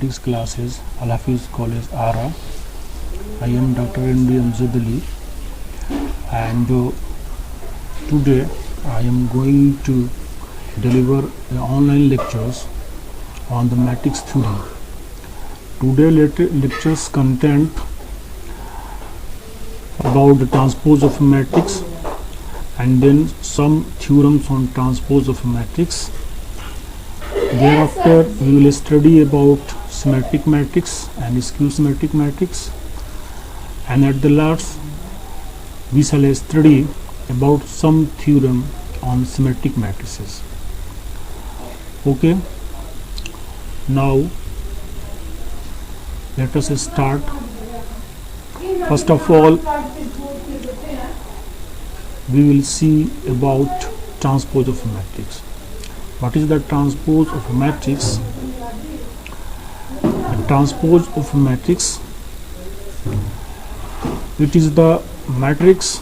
mathematics classes, Al Hafiz College, Ara. I am Dr. N.B. Amjad, and today I am going to deliver online lectures on the matrix theory. Today lectures content about the transpose of a matrix, and then some theorems on transpose of a matrix. Thereafter we will study about symmetric matrix and skew symmetric matrix, and at the last we shall study about some theorem on symmetric matrices. Okay, now let us start. First of all, we will see about transpose of a matrix. What is the transpose of a matrix? The transpose of a matrix, it is the matrix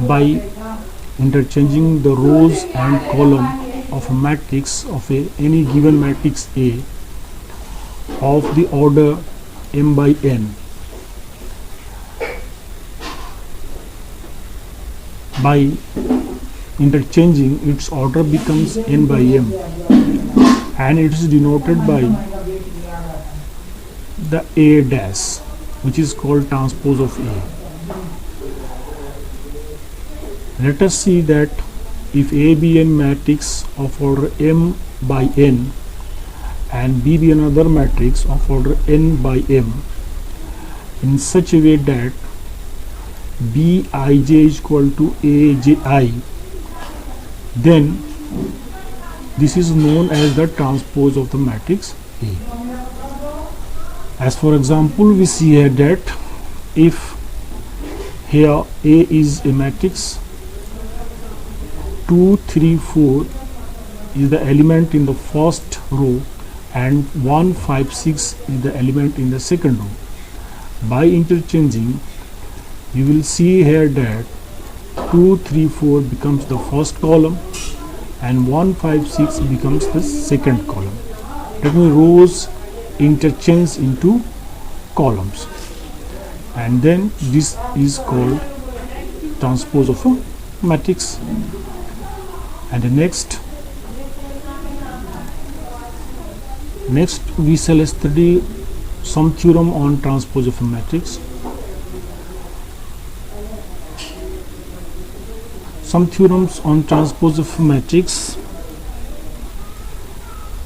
by interchanging the rows and column of a matrix of any given matrix A of the order m by n. By interchanging, its order becomes n by m, and it is denoted by the A dash, which is called transpose of A. Let us see that if A be a matrix of order m by n and B be another matrix of order n by m, in such a way that Bij is equal to Aj, then this is known as the transpose of the matrix A. As for example, we see here that if here A is a matrix, 2, 3, 4 is the element in the first row and 1, 5, 6 is the element in the second row. By interchanging, you will see here that 2, 3, 4 becomes the first column and 1, 5, 6 becomes the second column. That means rows interchange into columns, and then this is called transpose of a matrix. And the next we shall study some theorem on transpose of a matrix. Some theorems on transpose of a matrix.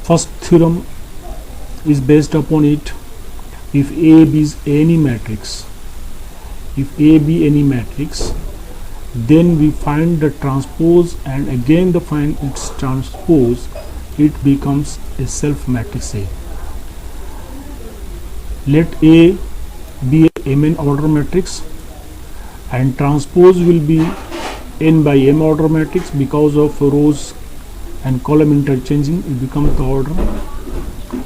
First theorem is based upon it. If A is any matrix, then we find the transpose and again find its transpose, it becomes a self matrix A. Let A be a mn order matrix and transpose will be n by m order matrix. Because of rows and column interchanging, it becomes the order.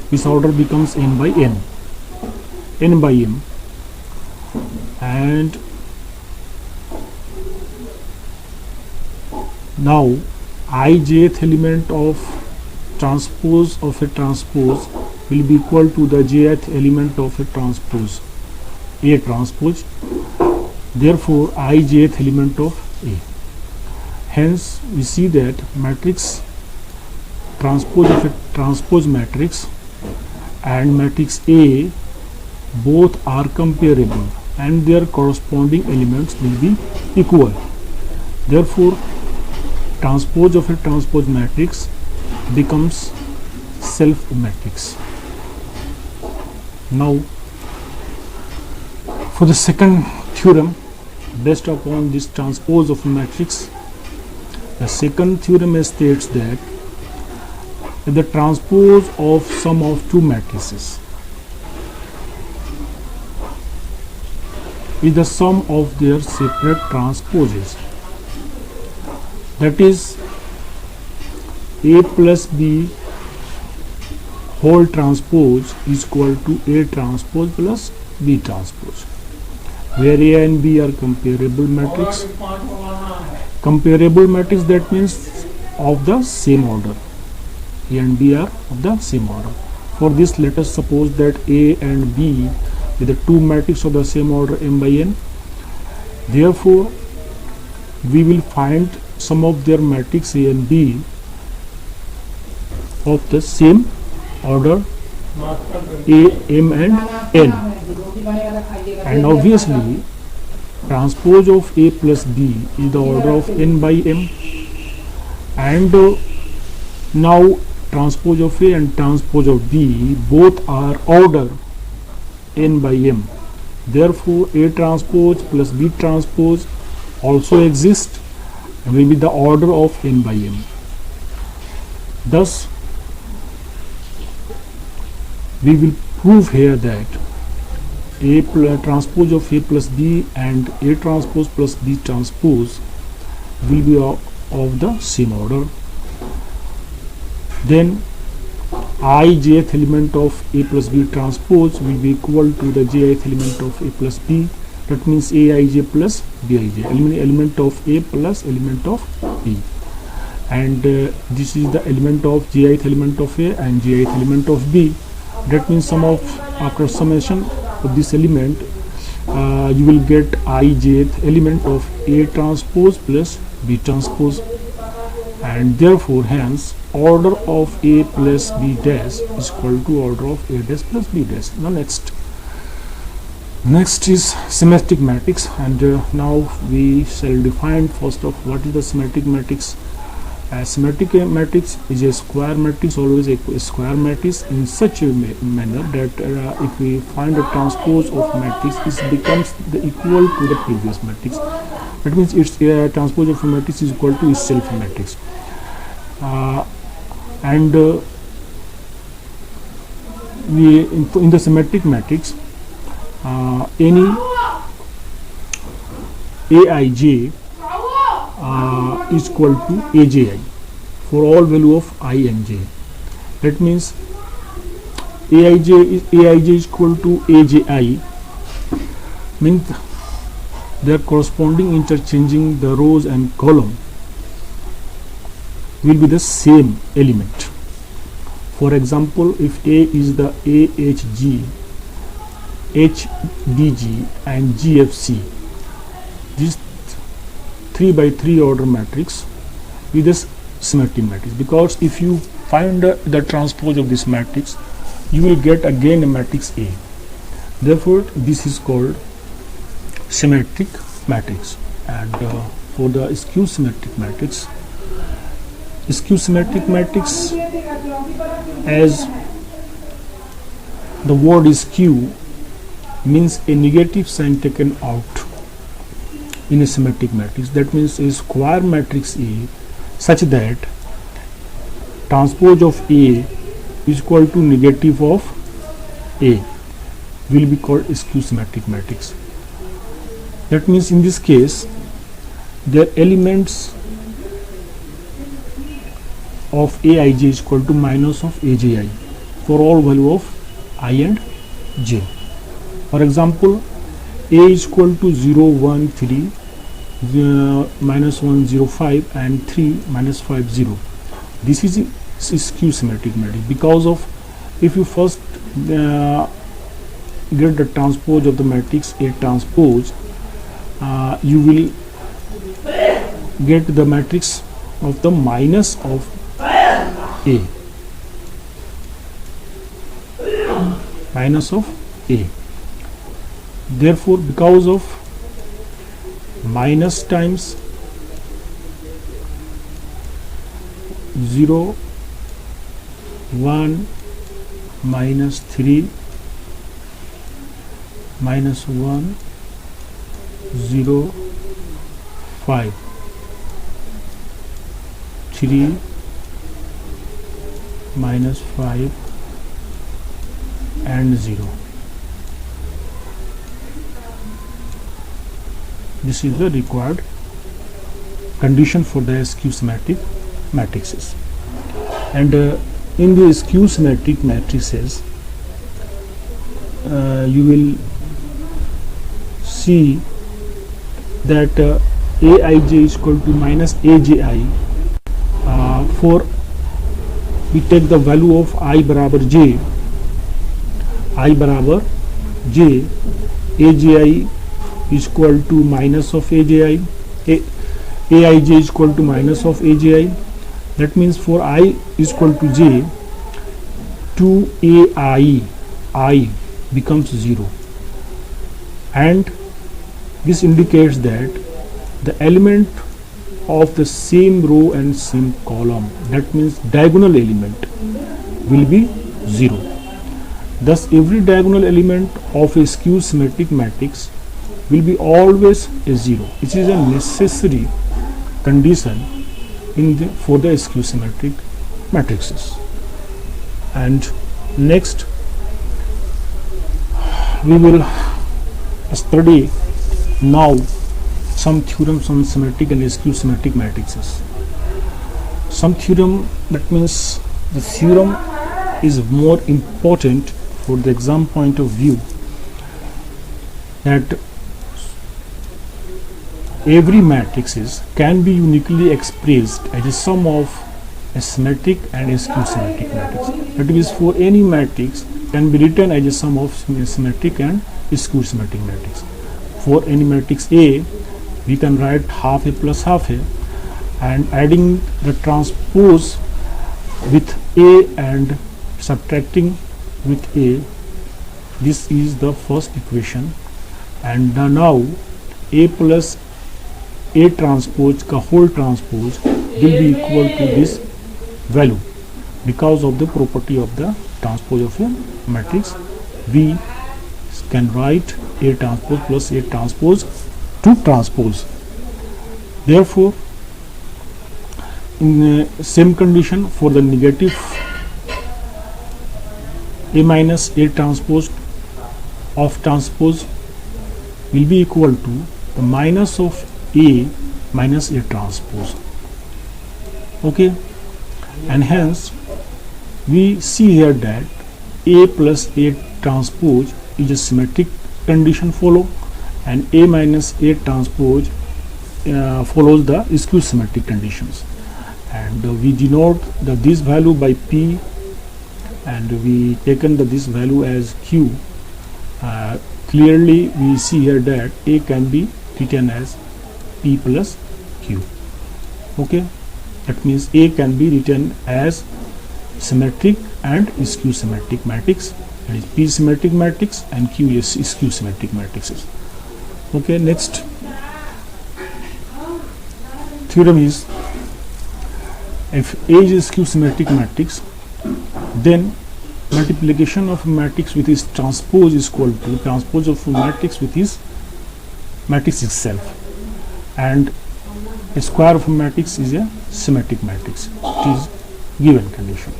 This order becomes n by n by m, and now ijth element of transpose of a transpose will be equal to the jth element of a transpose, A transpose. Therefore ijth element of A. Hence we see that matrix transpose of a transpose matrix and matrix A both are comparable and their corresponding elements will be equal. Therefore transpose of a transpose matrix becomes self matrix. Now for the second theorem based upon this transpose of a matrix, the second theorem states that the transpose of sum of two matrices is the sum of their separate transposes. That is, A plus B whole transpose is equal to A transpose plus B transpose, where A and B are comparable matrix. Comparable matrix, that means of the same order. A and B are of the same order. For this, let us suppose that A and B with the two matrices of the same order m by n. Therefore, we will find sum of their matrix A and B of the same order A, m and n. And obviously, transpose of A plus B is the order of n by m. And now transpose of A and transpose of B both are order n by m. Therefore, A transpose plus B transpose also exists and will be the order of n by m. Thus, we will prove here that A transpose of A plus B and A transpose plus B transpose will be of the same order. Then I jth element of A plus B transpose will be equal to the jth element of A plus B. That means Aij plus Bij, element of A plus element of B. And this is the element of jth element of A and jth element of B. That means after summation of this element, you will get ijth element of A transpose plus B transpose, and therefore hence order of A plus B dash is equal to order of A dash plus B dash. Now next is symmetric matrix, and now we shall define first of what is the symmetric matrix. A symmetric matrix is a square matrix, always a square matrix in such a manner that if we find a transpose of matrix, it becomes equal to the previous matrix. That means its transpose of a matrix is equal to itself a matrix. We in the symmetric matrix, any Aij is equal to Aj for all value of I and j. That means Aij is equal to Aj, means their corresponding interchanging the rows and column will be the same element. For example, if A is the AHG, HDG and GFC, this 3 by 3 order matrix with this symmetric matrix, because if you find the transpose of this matrix, you will get again a matrix A. Therefore, this is called symmetric matrix. And for the skew symmetric matrix, as the word is skew means a negative sign taken out in a symmetric matrix. That means a square matrix A such that transpose of A is equal to negative of A will be called a skew symmetric matrix. That means in this case their elements of Aij is equal to minus of Aji for all value of I and j. For example, A is equal to 0, 1, 3, minus 1, 0, 5 and 3, minus 5, 0. This is skew symmetric matrix because of, if you first get the transpose of the matrix A transpose, you will get the matrix of the minus of A, minus of A. Therefore, because of minus times 0, 1, minus 3, minus 1, 0, 5, 3, minus 5 and 0. This is the required condition for the skew symmetric matrices. And in the skew symmetric matrices, you will see that Aij is equal to minus Aji. For we take the value of I barabar j, I बराबर j AJI is equal to minus of AJI, AIJ is equal to minus of AJI. That means for I is equal to j, 2AI I becomes 0, and this indicates that the element of the same row and same column, that means diagonal element, will be 0. Thus every diagonal element of a skew symmetric matrix will be always a 0. It is a necessary condition for the skew symmetric matrices. And next we will study now some theorems on symmetric and skew symmetric matrices. Some theorem, that means the theorem is more important for the exam point of view, that every matrices can be uniquely expressed as a sum of a symmetric and a skew symmetric matrix. That means for any matrix can be written as a sum of symmetric and skew symmetric matrix. For any matrix A, we can write half A plus half A, and adding the transpose with A and subtracting with A, this is the first equation. And now A plus A transpose का whole transpose will be equal to this value because of the property of the transpose of a matrix. We can write A transpose plus A transpose to transpose. Therefore, in the same condition for the negative A minus A transpose of transpose will be equal to the minus of A minus A transpose. Okay, and hence we see here that A plus A transpose is a symmetric condition follow, and A minus A transpose follows the skew symmetric conditions. And we denote this value by P, and we taken this value as Q. Clearly we see here that A can be written as P plus Q. Okay, that means A can be written as symmetric and skew symmetric matrix, that is P symmetric matrix and Q is skew symmetric matrices. Okay, next theorem is, if A is a skew symmetric matrix, then multiplication of a matrix with its transpose is equal to transpose of a matrix with its matrix itself, and a square of a matrix is a symmetric matrix. It is given condition.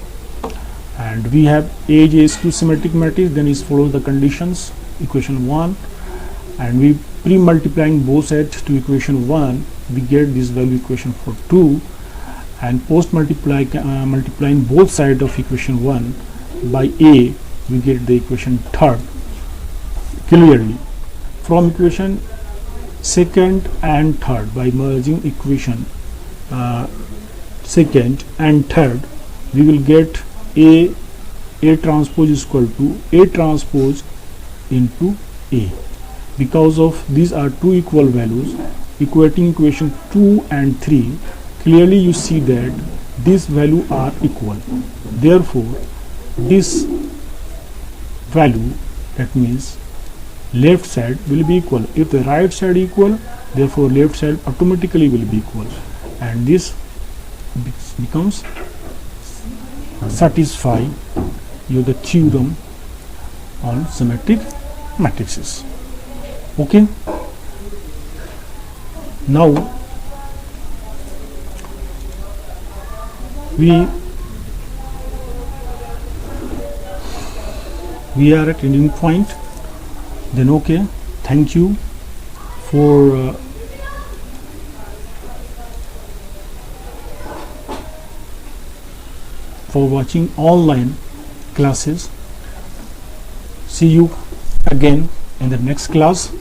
And we have A is a skew symmetric matrix, then is follows the conditions, equation 1, and we pre-multiplying both sides to equation 1, we get this value equation for 2, and post multiplying both sides of equation 1 by A, we get the equation 3rd. Clearly from equation 2nd and 3rd, by merging equation 2nd and 3rd, we will get A transpose is equal to A transpose into A. Because of these are two equal values equating equation 2 and 3, clearly you see that these values are equal. Therefore this value, that means left side will be equal. If the right side equal, therefore left side automatically will be equal, and this becomes satisfy you the theorem on symmetric matrices. Okay, now we are at ending point. Then okay, thank you for watching online classes. See you again in the next class.